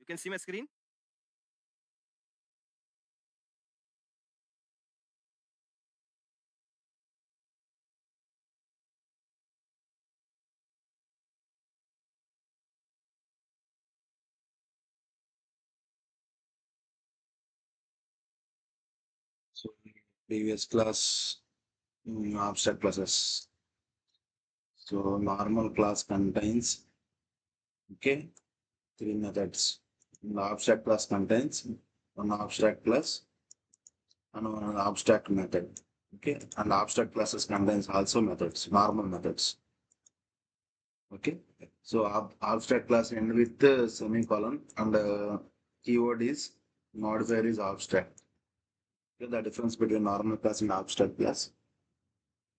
can see my screen? So previous class, abstract classes. So normal class contains, okay, three methods. The abstract class contains one abstract class and one abstract method. Okay, and abstract classes contains also methods, normal methods. Okay, so abstract class end with semicolon and keyword is modifier is abstract. Okay, the difference between normal class and abstract class.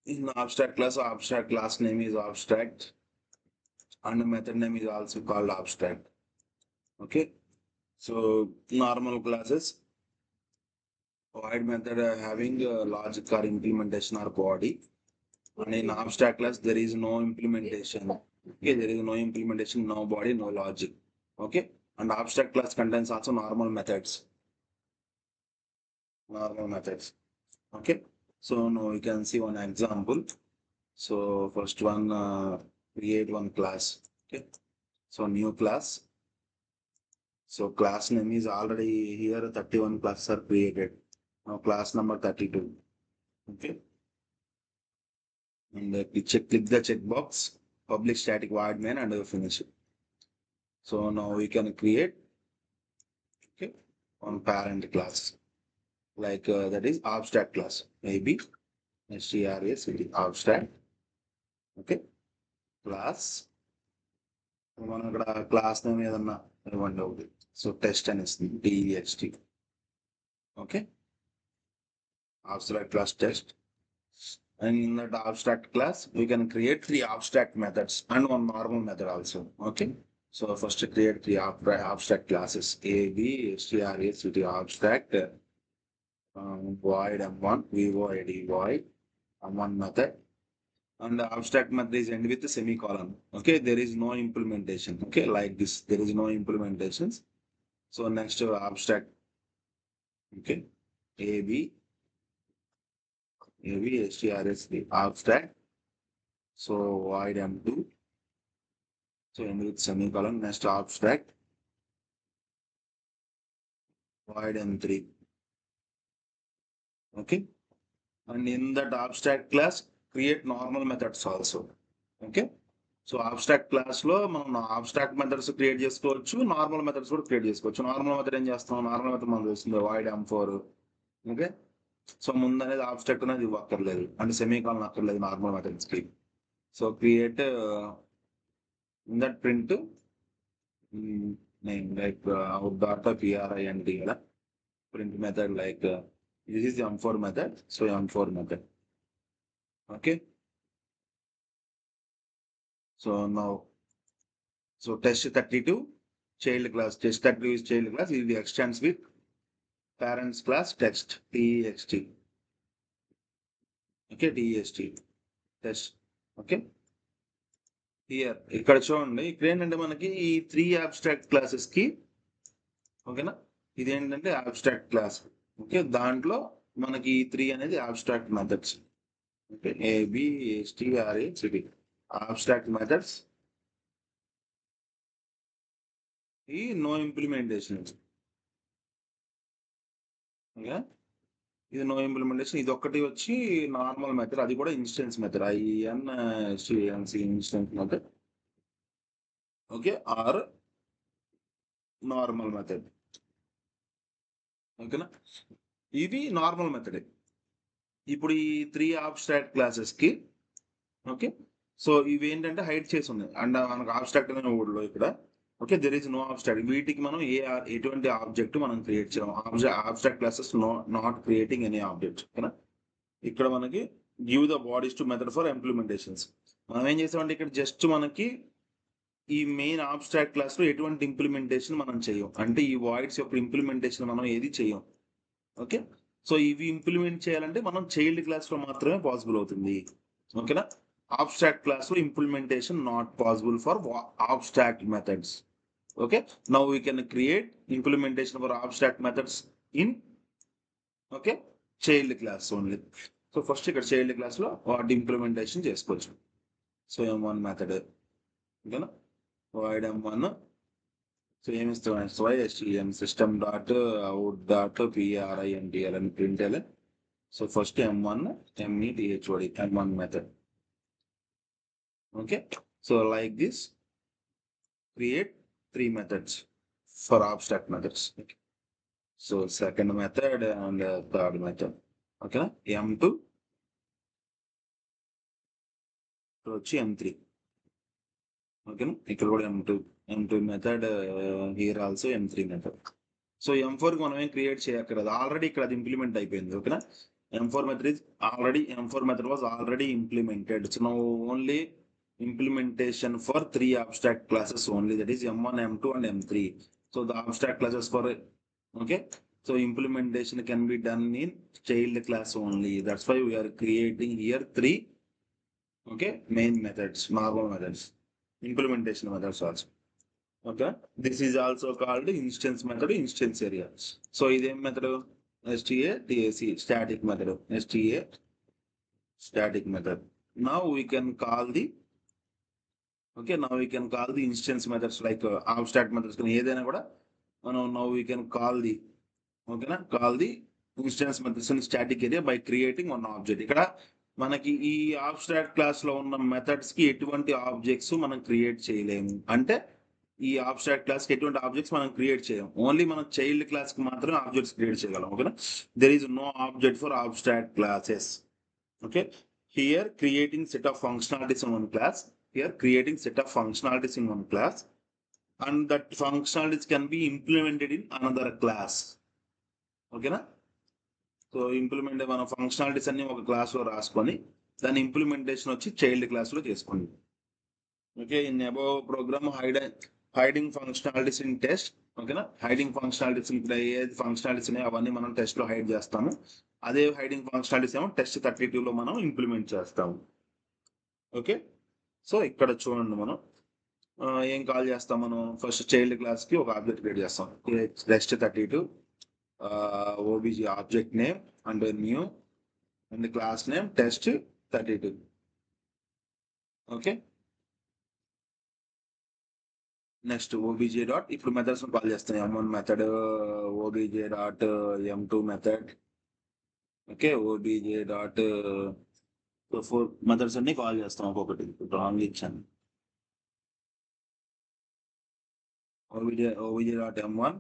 In abstract class name is abstract and the method name is also called abstract. Okay, so normal classes void method having logic or implementation or body, and in abstract class there is no implementation. Okay, there is no implementation, no body, no logic. Okay, and abstract class contains also normal methods. Normal methods. Okay, so now you can see one example. So first one, create one class. Okay, so new class. So class name is already here 31 classes are created. Now class number 32. Okay. And click the checkbox, public static void main and finish it. So now we can create, okay, one parent class like that is abstract class. Maybe strs with abstract. Okay. Class. మనం ఇక్కడ class name ఏదన్నా ఇవ్వండి ఒకటి. So test అనేసి TEXT. Okay. Abstract class test. And in that abstract class, we can create three abstract methods and one normal method also. Okay. So first create three abstract classes A, B, strs with the abstract void M1, void void M1 method. And the abstract method is end with the semicolon. Okay, there is no implementation. Okay, like this, there is no implementations. So next abstract. Okay, A, B, strs the abstract. So void M2. So end with semicolon. Next abstract void M3. Okay, and in that abstract class create normal methods also. Okay, so abstract class లో మనం abstract methods create చేసుకోవచ్చు, normal methods కూడా create చేసుకోవచ్చు. Normal method ఏం చేస్తాం, normal method మనం చూస్తుంది void M4. Okay, so ముందు అనేది అబ్స్ట్రాక్ట్ అనేది ఇవ్వక్కర్లేదు, అంటే సెమీకాలన్ అక్కర్లేదు నార్మల్ మెథడ్స్ కి. So create in that print name like out dot PRINT కదా, print method like this is M4 method. So M4 method. Okay, so now, so test 32 child class, test 32 is child class, it extends with parents class text TEXT. Okay, TEXT test. Okay, here ఇక్కడ చూడండి, ఇక్కడ ఏంటంటే మనకి ఈ 3 abstract classes కి, ఓకేనా, ఇది ఏంటంటే abstract class. ఓకే, దాంట్లో మనకి ఈ 3 అనేది abstract methods. Okay, ABSTRACD abstract methods. ఈ నో ఇంప్లిమెంటేషన్. ఓకే, ఇది నో ఇంప్లిమెంటేషన్. ఇది ఒక్కటి వచ్చి నార్మల్ మెథడ్, అది కూడా instance method, INSTANCE instance method. Okay, or normal method. ఓకేనా, ఇది నార్మల్ మెథడ్. ఇప్పుడు ఈ 3 abstract క్లాసెస్ కి, ఓకే, సో ఇవి ఏంటంటే హైడ్ చేసి ఉన్నాయి అండ్ మనకు abstract అనే వర్డ్లో ఇక్కడ. Okay, there is no abstract. వీటికి మనం ఎటువంటి ఆబ్జెక్ట్ మనం క్రియేట్ చేయం. abstract classes not creating any object. ఓకేనా, ఇక్కడ మనకి give the bodies to method for implementations. మనం ఏం చేసామంటే ఇక్కడ జస్ట్ మనకి ఈ మెయిన్ ఆబ్స్ట్రాక్ట్ క్లాస్ లో ఎటువంటి ఇంప్లిమెంటేషన్ మనం చేయం, అంటే ఈ వాయిడ్స్ యొక్క ఇంప్లిమెంటేషన్ మనం ఏది చేయం. ఓకే, సో ఇవి ఇంప్లిమెంట్ చేయాలంటే మనం చైల్డ్ క్లాస్ లో మాత్రమే పాసిబుల్ అవుతుంది. ఓకేనా, ఆబ్స్ట్రాక్ట్ క్లాస్ లో implementation not possible for abstract methods. Okay, now we can create implementation for abstract methods in child class only. So first ఇక్కడ child class లో వాటి ఇంప్లిమెంటేషన్ చేసుకోవచ్చు. సో m1 మెథడ్ ఓకేనా, void m1. సో ఏమి ఇస్తాం, stm system dot out dot printl అని print. So first m1 method m1 method. Okay, so like this create 3 methods for abstract methods. Okay. So second method and third method. Okay, m2 వచ్చి m3. ఓకేనా, ఇక్కడ కూడా m2 method, here also m3 method. So m4 కి మనం ఏం create చేయక్కర్లేదు, already ఇక్కడ అది ఇంప్లిమెంట్ అయిపోయింది. ఓకేనా, m4 method was already implemented. So now only implementation for 3 abstract classes only, that is m1, m2 and m3. So the abstract classes for so implementation can be done in child class only. That's why we are creating here 3 main methods, normal methods, implementation methods also. Okay, this is also called instance method, instance area. So this method static static method, static method. Now we can call the instance methods like abstract methods ఏదైనా కూడా మనం now we can call the instance methods in static area by creating one object. ఇక్కడ మనకి ఈ abstract class లో ఉన్న methods కి ఎటువంటి ఆబ్జెక్ట్స్ మనం క్రియేట్ చేయలేము. అంటే ఈ abstract క్లాస్ కి ఎటువంటి ఆబ్జెక్ట్స్ మనం క్రియేట్ చేయలేము, ఓన్లీ మనం చైల్డ్ క్లాస్ కి మాత్రమే ఆబ్జెక్ట్స్ క్రియేట్ చేయగలం. ఓకేనా, there is no object for abstract classes. Okay, here creating set of functionalities in one class, here creating set of functionalities in one class, and that functionalities can be implemented in another class. Okay na, so implement మన functionalities అన్ని ఒక class లో రాసుకొని దాని implementation వచ్చి child class లో చేసుకోండి. Okay, in above program hiding functionalities in test. ఓకేనా, హైడింగ్ ఫంక్షనాలిటీస్ ఇక్కడ ఏది ఫంక్షనాలిటీస్ ఉన్నాయో అవన్నీ మనం టెస్ట్ లో హైడ్ చేస్తాము. అదే హైడింగ్ ఫంక్షనాలిటీస్ ఏమో టెస్ట్ 32 లో మనం ఇంప్లిమెంట్ చేస్తాము. ఓకే, సో ఇక్కడ చూడండి, మనం ఏం కాల్ చేస్తాం, మనం ఫస్ట్ చైల్డ్ క్లాస్ కి ఒక ఆబ్జెక్ట్ క్రియేట్ చేస్తాం, test 32 OBG object name and new and class name test 32. Okay, next OBJ dot, ఇప్పుడు మెథడ్స్ కాల్ చేస్తాం, m1 method, OBJ dot m2 method. Okay, OBJ dot 4 methods అన్ని call చేస్తాం ఒక్కొక్కటి. Wrong ఇచ్చాను, obj dot m1,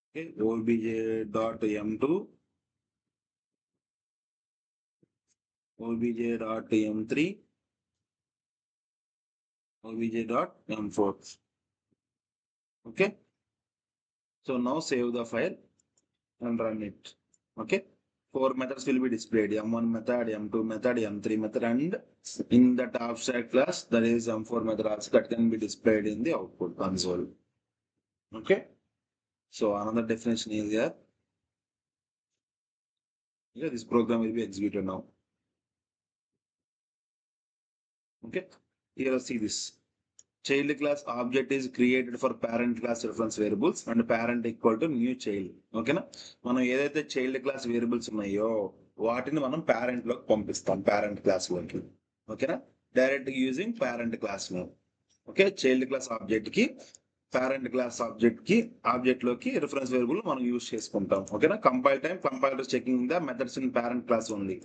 okay, obj dot m2, obj dot m3, obj dot m4. Okay, so now save the file and run it. Okay, 4 methods will be displayed, m1 method, m2 method, m3 method, and in that abstract class that is m4 method also, that can be displayed in the output console. Okay, so another definition is here. Yeah, this program will be executed now. Okay, here see this child class object is created for parent class reference variables and parent equal to new child. ఓకేనా, మనం ఏదైతే child class variables ఉన్నాయో వాటిని మనం parent లోకి పంపిస్తాం, parent class లోకి. ఓకేనా, direct using parent class name. Okay, child class object కి పేరెంట్ క్లాస్ ఆబ్జెక్ట్ లోకి రిఫరెన్స్ వేరియబుల్ మనం యూజ్ చేసుకుంటాం. ఓకేనా, compile time compiler checking the methods in parent class only,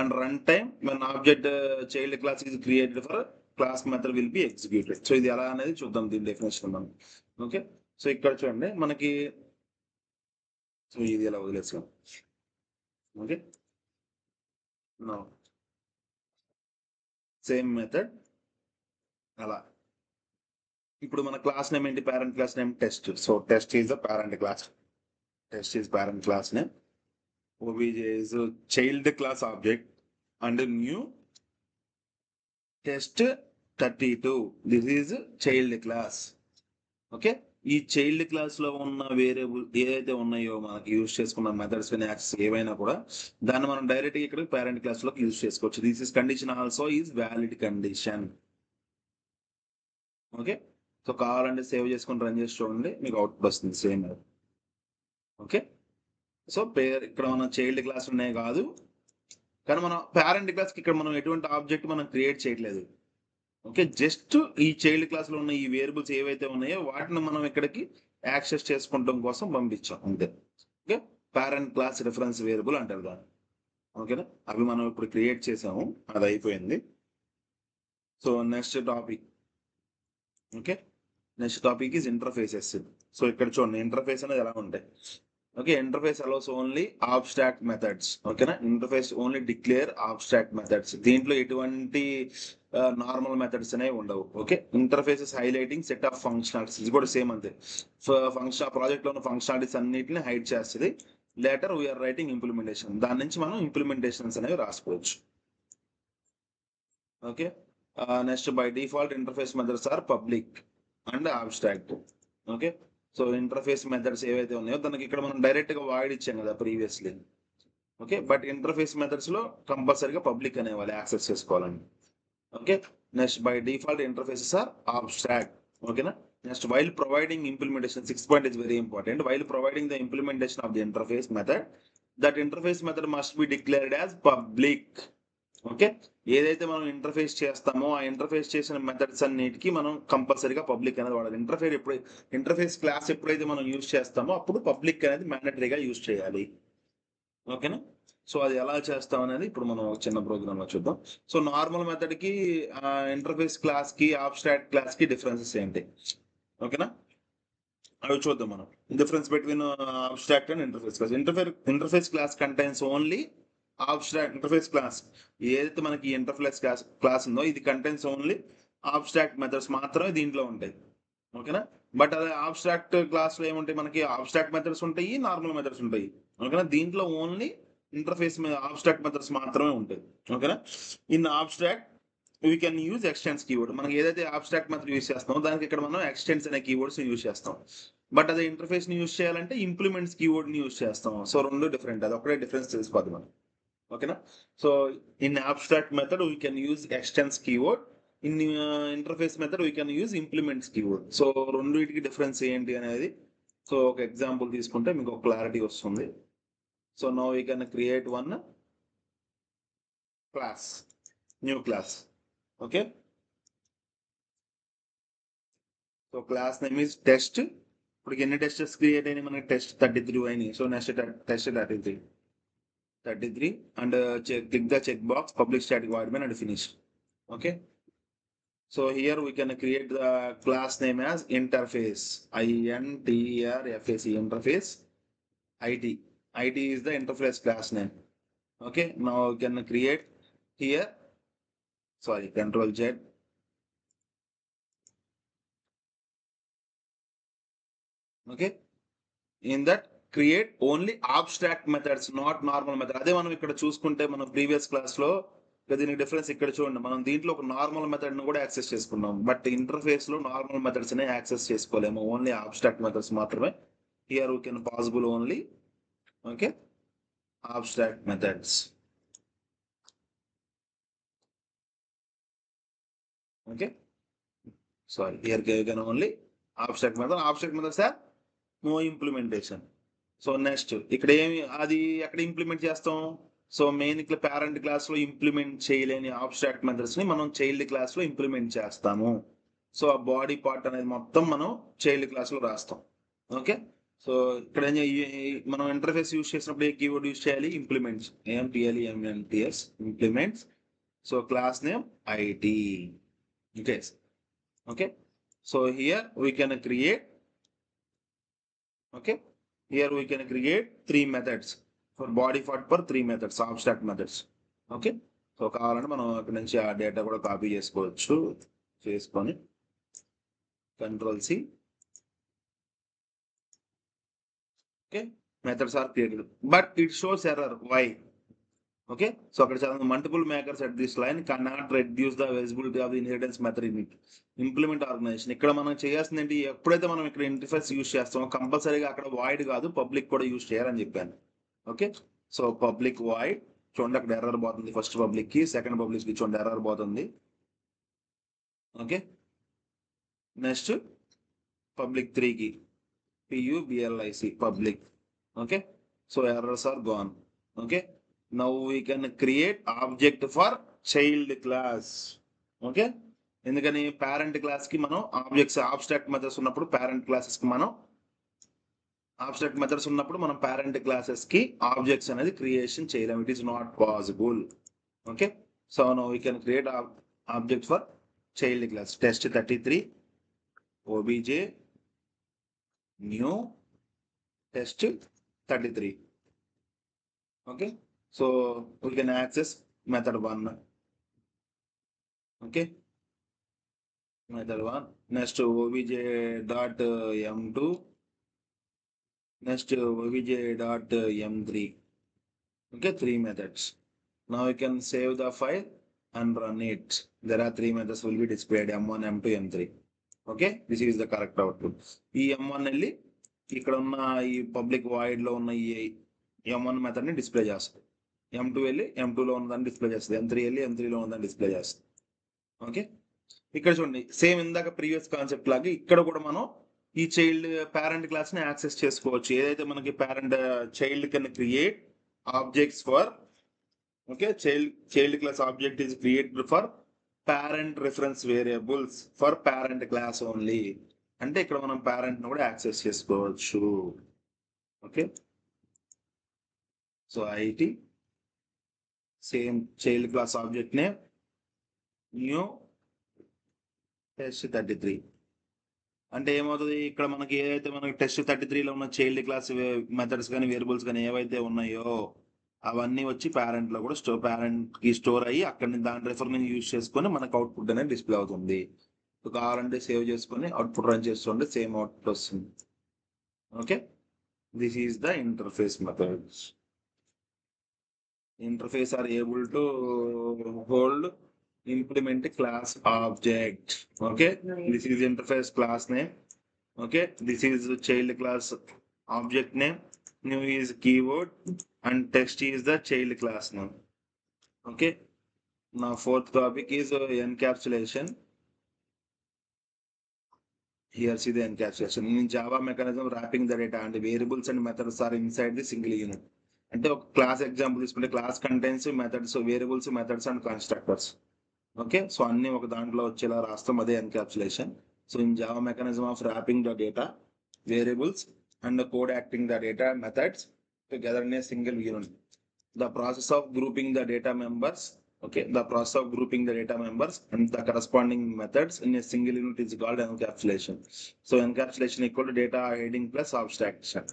and run time when object child class is created for class method will be executed. So ఇది ఎలా అనేది చూద్దాం, దీని definition మనం. ఓకే, సో ఇక్కడ చూడండి మనకి, సో ఇది ఎలా వదిలేసాం. ఓకే, సేమ్ మెథడ్ అలా. ఇప్పుడు మన క్లాస్ నేమ్ ఏంటి, parent class name test. So test is the parent class, test is parent class name, obj is child class object and new test 32, this is child class. Okay, ఈ child class లో ఉన్న variable ఏదైతే ఉన్నాయో మనకి use చేసుకున్న methods access ఏవైనా కూడా దాన్ని మనం డైరెక్ట్ గా ఇక్కడ పేరెంట్ క్లాస్ లోకి యూజ్ చేసుకోవచ్చు. This is condition also is valid condition. Okay, so కావాలంటే సేవ్ చేసుకొని రన్ చేసి చూడండి, మీకు అవుట్పుట్ వస్తుంది సేమ్. ఓకే, సో పేరు ఇక్కడ మనం చైల్డ్ క్లాస్ ఉన్నాయి కాదు, కానీ మనం పేరెంట్ క్లాస్కి ఇక్కడ మనం ఎటువంటి ఆబ్జెక్ట్ మనం క్రియేట్ చేయట్లేదు. ఓకే, జస్ట్ ఈ చైల్డ్ క్లాస్లో ఉన్న ఈ వేరియబుల్స్ ఏవైతే ఉన్నాయో వాటిని మనం ఇక్కడికి యాక్సెస్ చేసుకుంటాం కోసం పంపించాం అంతే. Okay, parent class reference variable అంటారు దాన్ని. ఓకేనా, అవి మనం ఇప్పుడు క్రియేట్ చేసాము, అది అయిపోయింది. So next topic. Okay, next topic is interfaces. So ఇక్కడ చూడండి ఇంటర్ఫేస్ అనేది ఎలా ఉంటాయి. Okay, interface allows only abstract methods. ఓకేనా, interface only declare abstract methods. దీంట్లో ఎటువంటి నార్మల్ మెథడ్స్ అనేవి ఉండవు. Okay, interfaces highlighting set of functionalities, ఇది కూడా సేమ్ అంతే. ఫంక్షన్ ప్రాజెక్ట్లో ఉన్న ఫంక్షనాలిటీస్ అన్నిటిని హైడ్ చేస్తుంది. లేటర్ వీఆర్ రైటింగ్ ఇంప్లిమెంటేషన్, దాని నుంచి మనం ఇంప్లిమెంటేషన్స్ అనేవి రాసుకోవచ్చు. Okay, next by default interface methods are public and abstract. Okay, so interface methods ఏవైతే ఉన్నాయో దానికి ఇక్కడ మనం డైరెక్ట్గా వాయిడ్ ఇచ్చాం కదా ప్రీవియస్లీ. ఓకే, బట్ ఇంటర్ఫేస్ మెథడ్స్లో కంపల్సరీగా పబ్లిక్ అనేవాళ్ళు యాక్సెస్ చేసుకోవాలండి. Okay, next by default interfaces are abstract. ఓకేనా, next while providing implementation, 6 point is very important. While providing the implementation of the interface method, that interface method must be declared as public. Okay, ఏదైతే మనం interface చేస్తామో ఆ interface చేసిన methods అన్నిటికీ మనం కంపల్సరీగా public అనేది వాడాలి. ఇంటర్ఫేస్ క్లాస్ ఎప్పుడైతే మనం యూజ్ చేస్తామో అప్పుడు పబ్లిక్ అనేది మ్యాండటరీగా యూజ్ చేయాలి. ఓకేనా, సో అది ఎలా చేస్తాం అనేది ఇప్పుడు మనం ఒక చిన్న ప్రోగ్రామ్ లో చూద్దాం. సో నార్మల్ మెథడ్ కి ఇంటర్ఫేస్ క్లాస్ కి ఆబ్స్ట్రాక్ట్ క్లాస్ కి డిఫరెన్సెస్ ఏంటి. ఓకేనా, అవి చూద్దాం మనం. Difference between abstract and interface class. Interface class contains only abstract. Interface class ఏదైతే మనకి ఇంటర్ఫేస్ క్లాస్ ఉందో ఇది కంటైన్స్ ఓన్లీ ఆబ్స్ట్రాక్ట్ మెథడ్స్ మాత్రమే దీంట్లో ఉంటాయి. ఓకేనా, బట్ అదే ఆబ్స్ట్రాక్ట్ క్లాస్ లో ఏముంటాయి, మనకి ఆబ్స్ట్రాక్ట్ మెథడ్స్ ఉంటాయి, నార్మల్ మెథడ్స్ ఉంటాయి. ఓకేనా, దీంట్లో ఓన్లీ ఇంటర్ఫేస్ ఆబ్స్ట్రాక్ట్ మెథడ్స్ మాత్రమే ఉంటాయి. ఓకేనా, in abstract we can use extends keyword. మనకి ఏదైతే ఆబ్స్ట్రాక్ట్ మెథడ్ యూజ్ చేస్తామో దానికి ఇక్కడ మనం ఎక్స్టెన్స్ అనే కీవర్డ్స్ యూజ్ చేస్తాం. బట్ అదే ఇంటర్ఫేస్ ని యూజ్ చేయాలంటే ఇంప్లిమెంట్స్ కీవర్డ్ ని యూజ్ చేస్తాం. సో రెండు డిఫరెంట్, అది ఒకటే డిఫరెన్స్ తెలిసిపోద్ది మనం. ఓకేనా, so in abstract method we can use extends keyword, in interface method we can use implements keyword. So రెండింటికి డిఫరెన్స్ ఏంటి అనేది సో ఒక ఎగ్జాంపుల్ తీసుకుంటే మీకు ఒక క్లారిటీ వస్తుంది. So now we can create one class, new class. Okay, so class name is test. ఇప్పుడు ఎన్ని టెస్టెస్ క్రియేట్ అయినాయి మనకి, టెస్ట్ 33 అయినాయి. So next test 33 and click the check box public static void main and finish. Okay, so here we can create the class name as interface, interface, interface it is the interface class name. Okay, now we can create here, sorry, Control Z. Okay, in that create only abstract methods, not normal method. అదే మనం ఇక్కడ చూసుకుంటే మనం previous class లో దీనికి difference ఇక్కడ చూడండి, మనం దీంట్లో ఒక నార్మల్ మెథడ్ ను కూడా యాక్సెస్ చేసుకున్నాం. బట్ ఇంటర్ఫేస్ లో నార్మల్ మెథడ్స్ నే యాక్సెస్ చేసుకోలేము, ఓన్లీ ఆబ్స్ట్రాక్ట్ మెథడ్స్ మాత్రమే. Here we can possible only okay abstract methods. Okay, sorry, here can only abstract methods are no implementation. So next ఇక్కడ ఏమి అది ఎక్కడ ఇంప్లిమెంట్ చేస్తాం. సో మెయిన్ ఇట్లా పేరెంట్ క్లాస్ లో ఇంప్లిమెంట్ చేయలేని ఆబ్స్ట్రాక్ట్ మెథడ్స్ ని మనం చైల్డ్ క్లాస్ లో ఇంప్లిమెంట్ చేస్తాము. సో ఆ బాడీ పార్ట్ అనేది మొత్తం మనం చైల్డ్ క్లాస్ లో రాస్తాం. ఓకే, సో ఇక్కడ మనం ఇంటర్ఫేస్ యూజ్ చేసినప్పుడు ఏ కీవర్డ్ యూజ్ చేయాలి, implements, AMPLEMENTS, implements. So class name IT. Okay, okay, so here we can create, okay, here we can create 3 methods for body part per 3 methods, abstract methods. Okay, so కావాలంటే మనం ఇక్కడ నుంచి ఆ data కూడా copy చేసుకోవచ్చు, చేసుకొని Control C. Okay, methods are created but it shows error, why. Okay, so అక్కడ చాలా multiple makers at this line cannot reduce the visibility of the inheritance method in it implement organization. ఇక్కడ మనం చేయాల్సింది ఏంటి, ఎప్పుడైతే మనం ఇక్కడ ఇంటర్ఫేస్ యూజ్ చేస్తామో కంపల్సరీగా అక్కడ వాయిడ్ కాదు పబ్లిక్ కూడా యూజ్ చేయాలని చెప్పాను. ఓకే, సో పబ్లిక్ వాయిడ్ చూడండి, అక్కడ ఎర్రర్ పోతుంది. ఫస్ట్ పబ్లిక్ కి, సెకండ్ పబ్లిక్ కి చూడండి ఎర్రర్ పోతుంది. ఓకే, నెక్స్ట్ public 3 కి PUBLIC public. Okay, so errors are gone. Okay, now we can create object for child class. Okay, ఎందుకని పేరెంట్ క్లాస్ కి మనం ఆబ్జెక్ట్స్ ఆబ్స్ట్రాక్ట్ మెథడ్స్ ఉన్నప్పుడు పేరెంట్ క్లాసెస్ కి మనం ఆబ్స్ట్రాక్ట్ మెథడ్స్ ఉన్నప్పుడు మనం పేరెంట్ క్లాసెస్ కి ఆబ్జెక్ట్స్ అనేది క్రియేషన్ చేయలేము. It is not possible. Okay, so now we can create object for child class. Test 33 obj new test 33. Okay, so we can access method 1. Okay, method 1. Next obj dot m2, next obj dot m3. Okay, 3 methods. Now we can save the file and run it. There are 3 methods will be displayed, m1, m2, m3. Okay, this is the correct output. ఈ M1 వెళ్ళి ఇక్కడ ఉన్న ఈ public void లో ఉన్న ఈ M1 method ని display చేస్తుంది. M2 వెళ్ళి M2 లో ఉన్నదాన్ని డిస్ప్లే చేస్తుంది. M3 వెళ్ళి M3 లో ఉన్నదాన్ని డిస్ప్లే చేస్తుంది. ఓకే, ఇక్కడ చూడండి, సేమ్ ఇందాక ప్రీవియస్ కాన్సెప్ట్ లాగా ఇక్కడ కూడా మనం ఈ చైల్డ్ పేరెంట్ క్లాస్ ని యాక్సెస్ చేసుకోవచ్చు. ఏదైతే మనకి parent child can create objects for, okay, child class object is created for parent reference variables for parent class only. అంటే ఇక్కడ మనం పేరెంట్ ను కూడా యాక్సెస్ చేసుకోవచ్చు. Okay, so IT same child class object name new test 33. అంటే ఏమవుతుంది, ఇక్కడ మనకి ఏదైతే మనకి టెస్ట్ 33లో ఉన్న చైల్డ్ క్లాస్ మెథడ్స్ కానీ వేరియబుల్స్ కానీ ఏవైతే ఉన్నాయో అవన్నీ వచ్చి పేరెంట్ లో కూడా పేరెంట్ కి స్టోర్ అయ్యి అక్కడ దాని రిఫరెన్స్ యూజ్ చేసుకొని మనకు అవుట్పుట్ అనేది డిస్ప్లే అవుతుంది. కావాలంటే సేవ్ చేసుకొని అవుట్పుట్ రన్ చేస్తుంటే సేమ్ అవుట్పుట్ వస్తుంది. Okay, this is the interface methods. Interface are able to hold implement class object. Okay, this is interface class name. Okay, this is child class object name. New is keyword and text is the child class name. Okay, now fourth topic is encapsulation. Here see the encapsulation. In Java mechanism wrapping the data and variables and methods are inside the single unit. అంటే ఒక class example తీసుకుంటే class contains methods, variables, methods and constructors. Okay, so అన్ని ఒక దాంట్లో వచ్చేలా రాస్తాం, అదే encapsulation. So in Java mechanism of wrapping the data, variables and code acting the data methods together in a single unit. The process of grouping the data members, okay, the process of grouping the data members and the corresponding methods in a single unit is called encapsulation. So encapsulation equal to data hiding plus abstraction.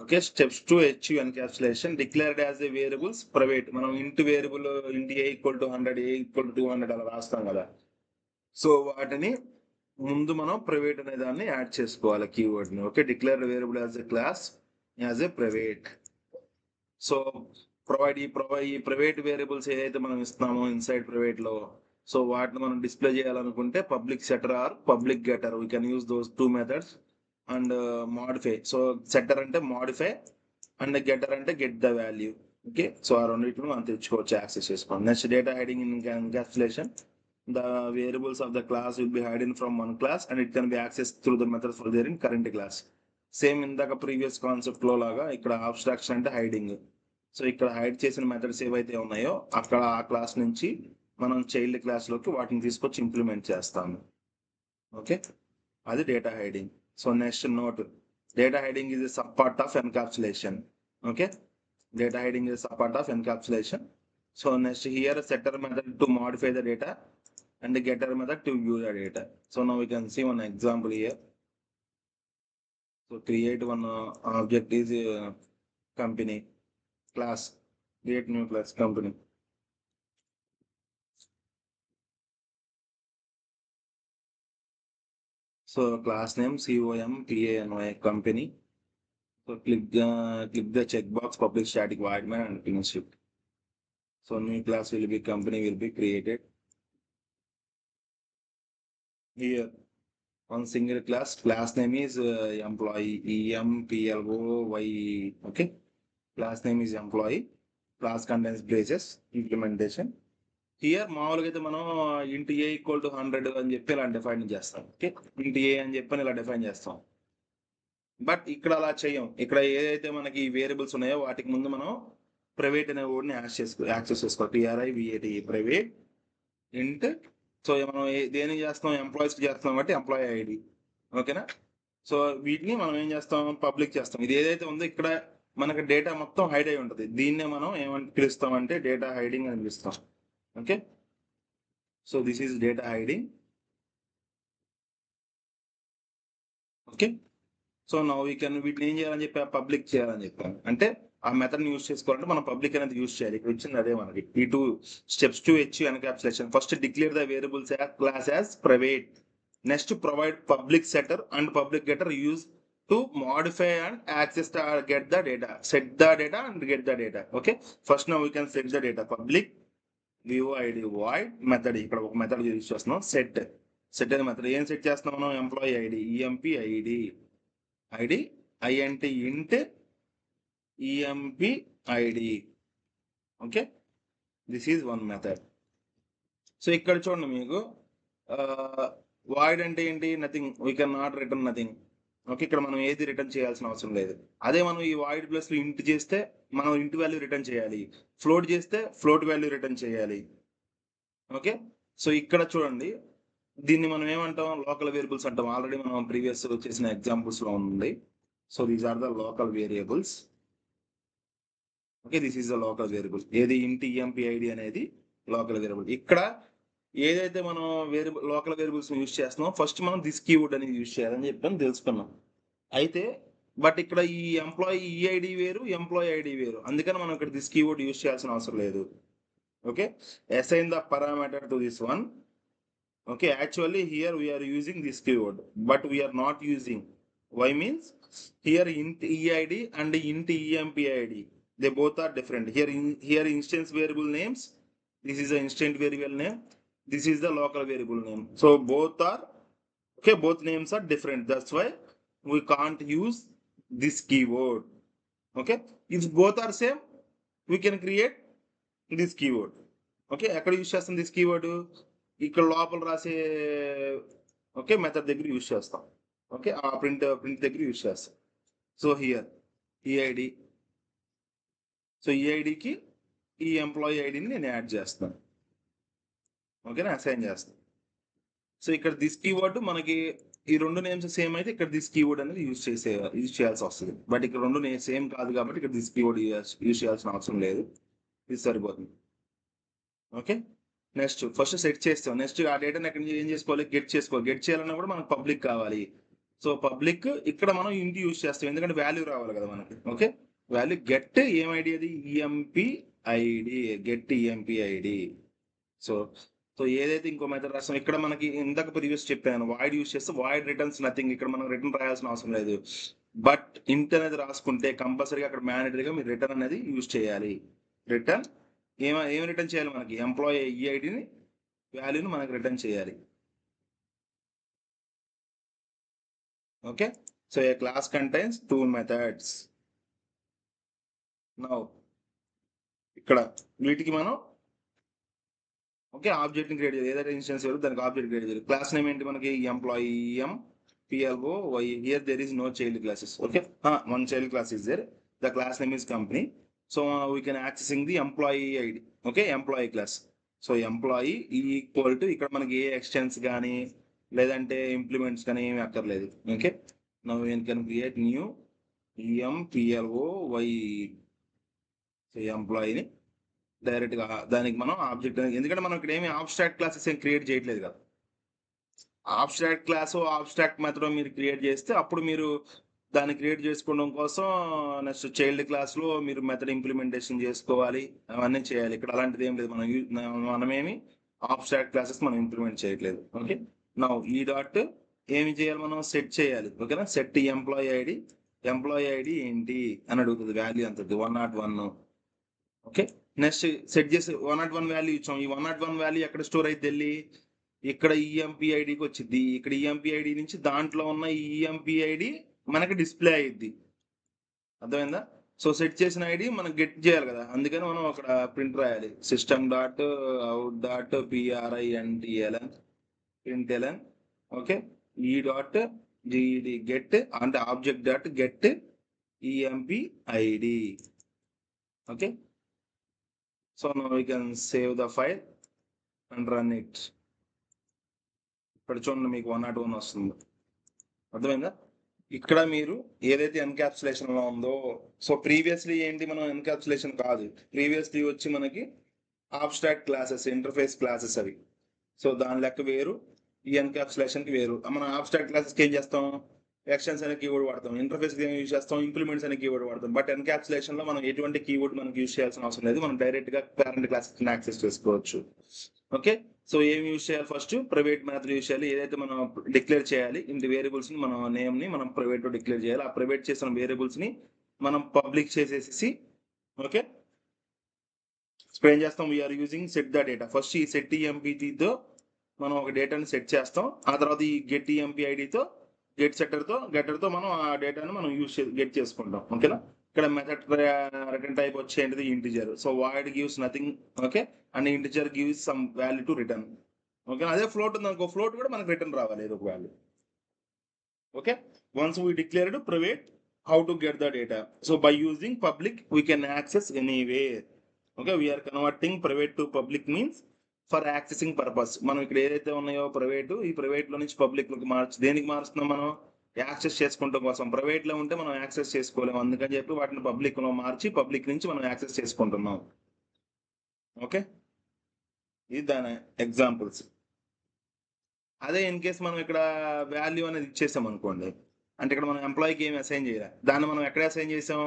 Okay, steps to achieve encapsulation. Declared as a variables private, మనం int variable int a equal to 100, a equal to 200 అలా రాస్తాం కదా. So వాటిని ముందు మనం private అనే దాన్ని add చేసుకోవాలి, కీవర్డ్ ని. Okay, declared variable as a class as a private. So ఈ ప్రైవేట్ వేరియబుల్స్ ఏదైతే మనం ఇస్తున్నామో ఇన్సైడ్ ప్రైవేట్ లో, సో వాటిని మనం డిస్ప్లే చేయాలనుకుంటే public setter or public getter, we can use those 2 methods and modify. So setter అంటే మాడిఫై అండ్ గెటర్ అంటే get the value. Okay, so ఆ రెండింటిని మనం తెచ్చుకోవచ్చు, యాక్సెస్ చేసుకోండి. Next data hiding in encapsulation. The variables of the class will be hidden from one class and it can be access through the method for there in current class. Same ఇందాక previous concept లో లాగా ఇక్కడ abstraction అంటే hiding. So ఇక్కడ hide చేసిన methods ఏవైతే ఉన్నాయో అక్కడ ఆ క్లాస్ నుంచి మనం చైల్డ్ క్లాస్ లోకి వాటిని తీసుకొచ్చి ఇంప్లిమెంట్ చేస్తాము. ఓకే, అది data hiding. So next note, data hiding is a sub part of encapsulation. Okay, data hiding is sub part of encapsulation. So next here setter method to modify the data and the getter method to view the data. So now we can see one example here. So create one object is company class, create new class company. So class name COMPANY company. So click the checkbox public static void main and finish it. So new class will be company will be created. Here one single class name is employee, EMPLOY. Okay, class name is employee. Class contains braces, implementation. Here మామూలుగా అయితే మనం ఇంట్ ఏ equal to 100 అని చెప్పి ఇలా define చేస్తాం. Okay, ఇంట్ ఏ అని చెప్పి ఇలా డిఫైన్ చేస్తాం. బట్ ఇక్కడ అలా చేయం. ఇక్కడ ఏదైతే మనకి వేరియబుల్స్ ఉన్నాయో వాటికి ముందు మనం ప్రైవేట్ అనే వర్డ్ని యాక్సెస్ చేసుకోవాలి. PRIVAT ప్రైవేట్ ఇంట్. సో మనం దేనికి చేస్తాం, ఎంప్లాయీస్కి చేస్తాం కాబట్టి ఎంప్లాయీ ఐడి. ఓకేనా. సో వీటిని మనం ఏం చేస్తాం, పబ్లిక్ చేస్తాం. ఇది ఏదైతే ఉందో ఇక్కడ మనకి డేటా మొత్తం హైడ్ అయి ఉంటుంది. దీన్నే మనం ఏమని పిలుస్తాం అంటే డేటా హైడింగ్ అని పిలుస్తాం. Okay, so this is data hiding. Okay, so now we can వీటిని ఏం చేయాలని చెప్పి పబ్లిక్ చేయాలని చెప్పాను. అంటే ఆ మెథడ్ని యూస్ చేసుకోవాలంటే మనం పబ్లిక్ అనేది యూస్ చేయాలి. ఇక్కడ ఇచ్చింది అదే మనకి ఈ 2 steps to achieve encapsulation. First declare the variables class as private. Next provide public setter and public getter use to modify and access get the data, set the data and get the data. Okay, first now we can set the data. Public VOID void method, ఇక్కడ ఒక method use చేస్తున్నాం. Set అనే method ఏం set చేస్తున్నాం మనం, employee ID EMP ID INT int EMP ID. Okay, this is one method. So ఇక్కడ చూడండి మీకు వాయిడ్ అంటే ఏంటి, nothing, we can not return nothing. Okay, ఇక్కడ మనం ఏది రిటర్న్ చేయాల్సిన అవసరం లేదు. అదే మనం ఈ వాయిడ్ ప్లస్ ఇంట్ చేస్తే మనం ఇంట్ వాల్యూ రిటర్న్ చేయాలి, ఫ్లోట్ చేస్తే ఫ్లోట్ వాల్యూ రిటర్న్ చేయాలి. ఓకే, సో ఇక్కడ చూడండి దీన్ని మనం ఏమంటాం, లోకల్ వేరియబుల్స్ అంటాం. ఆల్రెడీ మనం ప్రీవియస్ చేసిన ఎగ్జాంపుల్స్ లో ఉంది. So these are the local variables. Okay, this is the local variable. ఏది, ఇంట్ EMP ID అనేది లోకల్ వేరియబుల్. ఇక్కడ ఏదైతే మనం లోకల్ వేరియబుల్స్ యూజ్ చేస్తున్నాం, ఫస్ట్ మనం దిస్ కీవర్డ్ అనేది యూజ్ చేయాలని చెప్పి తెలుసుకున్నాం. అయితే బట్ ఇక్కడ ఈ ఎంప్లాయీ EID వేరు, ఎంప్లాయీ ID వేరు. అందుకని మనం ఇక్కడ దిస్ కీవర్డ్ యూజ్ చేయాల్సిన అవసరం లేదు. Okay, assign the parameter to this one. Okay, actually here we are using this keyword, but we are not using. Why means here int EID and int EMP ID, they both are different. Here instance variable names, this is the instant variable name, this is the local variable name. So both are okay, both names are different. That's why we can't use this keyword. Okay, if both are same, we can create this keyword. Okay, ఎక్కడ use చేస్తాం this keyword, ఇక్కడ లోపల రాసే okay method దగ్గర use చేస్తాం. Okay, ఆ print దగ్గర use చేస్తాం. సో హియర్ EID, సో EIDకి ఈ ఎంప్లాయీ ఐడిని నేను యాడ్ చేస్తాను. ఓకేనా, అసైన్ చేస్తాను. సో ఇక్కడ దిస్ కీవర్డ్ మనకి ఈ రెండు నేమ్స్ సేమ్ అయితే ఇక్కడ దిస్ కీవర్డ్ అనేది యూజ్ చేయాల్సి వస్తుంది. బట్ ఇక్కడ రెండు సేమ్ కాదు కాబట్టి ఇక్కడ దిస్ కీవర్డ్ యూజ్ చేయాల్సిన అవసరం లేదు, ఇది సరిపోతుంది. ఓకే, నెక్స్ట్ ఫస్ట్ సెట్ చేస్తాం. నెక్స్ట్ ఆ డేటాని ఎక్కడ ఏం చేసుకోవాలి, గెట్ చేసుకోవాలి. గెట్ చేయాలన్నా కూడా మనకు పబ్లిక్ కావాలి. సో పబ్లిక్ ఇక్కడ మనం ఇంటి యూజ్ చేస్తాం, ఎందుకంటే వాల్యూ రావాలి కదా మనకి. ఓకే, వాల్యూ గెట్ ఏం ఐడి, అది EMP ID, get EMP ID. So ఏదైతే ఇంకో మెథడ్ రాస్తాం, ఇక్కడ మనకి ఇందాక ప్రీవియస్ చెప్పాను, వాయిడ్ యూజ్ చేస్తే వాయిడ్ రిటర్న్స్ నథింగ్. ఇక్కడ మనం రిటర్న్ రాయాల్సిన అవసరం లేదు. బట్ ఇంట్ అనేది రాసుకుంటే కంపల్సరీగా అక్కడ మ్యాండేటరీగా మీరు రిటర్న్ అనేది యూజ్ చేయాలి. రిటర్న్ ఏం రిటర్న్ చేయాలి, మనకి ఎంప్లాయీ EIDని వాల్యూని మనకి రిటర్న్ చేయాలి. ఓకే, సో ఏ క్లాస్ కంటైన్స్ 2 మెథడ్స్. నౌ ఇక్కడ వీటికి మనం ఓకే ఆబ్జెక్ట్ని క్రియేట్ చేయాలి. ఏదైతే ఇన్స్టెన్స్ దానికి ఆబ్జెక్ట్ క్రియేట్ చేయాలి. క్లాస్ నేమ్ ఏంటి మనకి, employee PLOY. Here there is no child classes. Okay, one child class is there. The class name is company. So we can accessing the employee ID. Okay, employee class. So employee equal to ఇక్కడ మనకి ఏ ఎక్స్టెన్స్ కానీ లేదంటే implements కానీ ఏమి అక్కర్లేదు. Okay, now we can create new EMPLOY. So ఎంప్లాయీని డైరెక్ట్గా దానికి మనం ఆబ్జెక్ట్, ఎందుకంటే మనం ఇక్కడ ఏమి ఆబ్స్ట్రాక్ట్ క్లాసెస్ ఏం క్రియేట్ చేయట్లేదు కదా. ఆబ్స్ట్రాక్ట్ క్లాస్ ఆబ్స్ట్రాక్ట్ మెథడ్ మీరు క్రియేట్ చేస్తే అప్పుడు మీరు దాన్ని క్రియేట్ చేసుకోవడం కోసం నెక్స్ట్ చైల్డ్ క్లాస్లో మీరు మెథడ్ ఇంప్లిమెంటేషన్ చేసుకోవాలి, అవన్నీ చేయాలి. ఇక్కడ అలాంటిది ఏం లేదు. మనమేమి ఆబ్స్ట్రాక్ట్ క్లాసెస్ మనం ఇంప్లిమెంట్ చేయట్లేదు. ఓకే, నౌ ఈ డాట్ ఏమి చేయాలి, మనం సెట్ చేయాలి. ఓకేనా, సెట్ ఎంప్లాయీ ఐడి ఏంటి అని అడుగుతుంది. వాల్యూ అంతది 101. ఓకే, నెక్స్ట్ సెట్ చేసి 101 వాల్యూ ఇచ్చాం. ఈ 101 వాల్యూ ఎక్కడ స్టోర్ అయితే వెళ్ళి ఇక్కడ EMP IDకి వచ్చింది. ఇక్కడ EMP ID నుంచి దాంట్లో ఉన్న EMP ID మనకి డిస్ప్లే అయ్యిద్ది. అర్థమైందా? సో సెట్ చేసిన ఐడి మనం గెట్ చేయాలి కదా, అందుకని మనం అక్కడ ప్రింట్ రాయాలి. system.out.println println. ఓకే, ఈ డాట్ జిడి గెట్ అంటే object dot get EMP ID. Okay, so now we can save the file and run it. ఇక్కడ చూడండి మీకు 101 వస్తుంది. అర్థమైందా? ఇక్కడ మీరు ఏదైతే ఎన్క్యాప్సులేషన్ లో ఉందో, సో ప్రీవియస్లీ ఏంటి, మనం ఎన్క్యాప్సులేషన్ కాదు, ప్రీవియస్లీ వచ్చి మనకి ఆబ్స్ట్రాక్ట్ క్లాసెస్, ఇంటర్ఫేస్ క్లాసెస్ అవి. సో దాని లెక్క వేరు, ఈ ఎన్క్యాప్సులేషన్ కి వేరు. మనం ఆబ్స్ట్రాక్ట్ క్లాసెస్కి ఏం చేస్తాం, ఎక్స్టెన్స్ అనే కీవర్డ్ వాడతాం, ఇంటర్ఫేస్ ఏం యూజ్ చేస్తాం, ఇంప్లిమెంట్స్ అనే కీవర్డ్ వాడతాం. బట్ ఎన్క్యాప్సులేషన్ లో మనం ఎటువంటి కీవర్డ్ మనకి యూజ్ చేయాల్సిన అవసరం లేదు, మనం డైరెక్ట్ గా పేరెంట్ క్లాసెస్ యాక్సెస్ చేసుకోవచ్చు. ఓకే, సో ఏం యూజ్ చేయాలి, ఫస్ట్ ప్రైవేట్ మెథడ్ యూజ్ చేయాలి. ఏదైతే మనం డిక్లేర్ చేయాలి, ఇంటి వేరియబుల్స్ ని, మన నేమ్ ని మనం ప్రైవేట్ లో డిక్లేర్ చేయాలి. ఆ ప్రైవేట్ చేసిన వేరియబుల్స్ ని మనం పబ్లిక్ చేసేసి, ఓకే, సో ఏం చేస్తాం, we are using set the data. First ఈ సెట్ ఈఎంపీతో మనం ఒక డేటాని సెట్ చేస్తాం. ఆ తర్వాత ఈ గెట్ ఈఎంపీ ఐడితో గెట్టర్తో మనం ఆ డేటాను మనం గెట్ చేసుకుంటాం. ఓకేనా? ఇక్కడ మెథడ్ రిటర్న్ టైప్ వచ్చేది integer. So void gives nothing. Okay, and integer gives some value to return. Okay, అదే ఫ్లోట్ ఉంది అనుకో, ఫ్లోట్ కూడా మనకు రిటర్న్ రావాలి ఏదో ఒక value. Okay, once we declared private, how to get the data. So by using public we can access anywhere. Okay, we are converting private to public means for accessing purpose. మనం ఇక్కడ ఏదైతే ఉన్నాయో private, ఈ private లో నుంచి public లోకి దేనికి మారుస్తున్నాం, మనం యాక్సెస్ చేసుకుంటాం కోసం. ప్రైవేట్ లో ఉంటే మనం యాక్సెస్ చేసుకోలేము, అందుకని చెప్పి వాటిని పబ్లిక్ లో మార్చి పబ్లిక్ నుంచి మనం యాక్సెస్ చేసుకుంటున్నాం. ఓకే, ఇది దాని ఎగ్జాంపుల్స్. అదే ఇన్ కేస్ మనం ఇక్కడ వాల్యూ అనేది ఇచ్చేసాం అనుకోండి, అంటే ఇక్కడ మనం ఎంప్లాయీకి ఏమి అసైన్ చేయాలి, దాన్ని మనం ఎక్కడ అసైన్ చేసాం,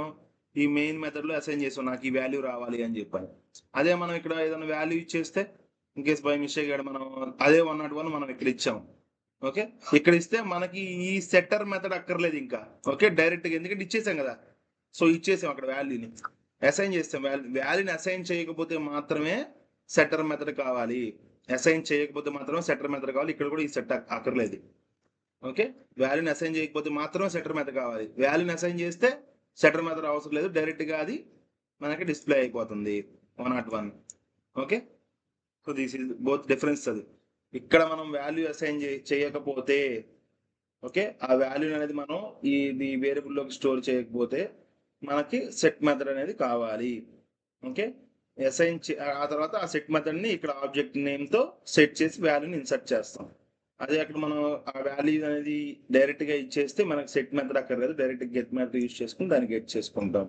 ఈ మెయిన్ మెథడ్ లో అసైన్ చేసాం, నాకు ఈ వాల్యూ రావాలి అని చెప్పాలి. అదే మనం ఇక్కడ ఏదైనా వాల్యూ ఇచ్చేస్తే, ఇన్ కేస్ బై మిస్టేక్ మనం అదే 101 మనం ఇక్కడ ఇచ్చాం. ఓకే, ఇక్కడ ఇస్తే మనకి ఈ సెట్టర్ మెథడ్ అక్కర్లేదు ఇంకా. ఓకే, డైరెక్ట్గా ఎందుకంటే ఇచ్చేసాం కదా, సో ఇచ్చేసాం అక్కడ వాల్యూని అసైన్ చేస్తాం. వాల్యూని అసైన్ చేయకపోతే మాత్రమే సెట్టర్ మెథడ్ కావాలి, అసైన్ చేయకపోతే మాత్రమే సెట్టర్ మెథడ్ కావాలి. ఇక్కడ కూడా ఈ సెట్ అక్కర్లేదు. ఓకే, వాల్యూని అసైన్ చేయకపోతే మాత్రమే సెట్టర్ మెథడ్ కావాలి, వాల్యూని అసైన్ చేస్తే సెట్టర్ మెథడ్ అవసరం లేదు, డైరెక్ట్గా అది మనకి డిస్ప్లే అయిపోతుంది 101. Okay, so this is both difference. అది ఇక్కడ మనం వాల్యూ అసైన్ చేయకపోతే, ఓకే, ఆ వాల్యూ అనేది మనం ఈ వేరియబుల్లోకి స్టోర్ చేయకపోతే మనకి సెట్ మెథడ్ అనేది కావాలి. ఓకే, అసైన్ ఆ తర్వాత ఆ సెట్ మెథడ్ని ఇక్కడ ఆబ్జెక్ట్ నేమ్తో సెట్ చేసి వాల్యూని ఇన్సర్ట్ చేస్తాం. అదే అక్కడ మనం ఆ వాల్యూ అనేది డైరెక్ట్గా ఇచ్చేస్తే మనకి సెట్ మెథడ్ అక్కర్లేదు, డైరెక్ట్ గెట్ మెథడ్ యూజ్ చేసుకుని దాన్ని గెట్ చేసుకుంటాం.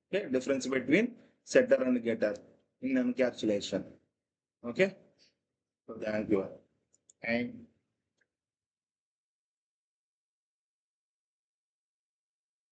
Okay, difference between setter and getter in encapsulation. Okay, thank you. And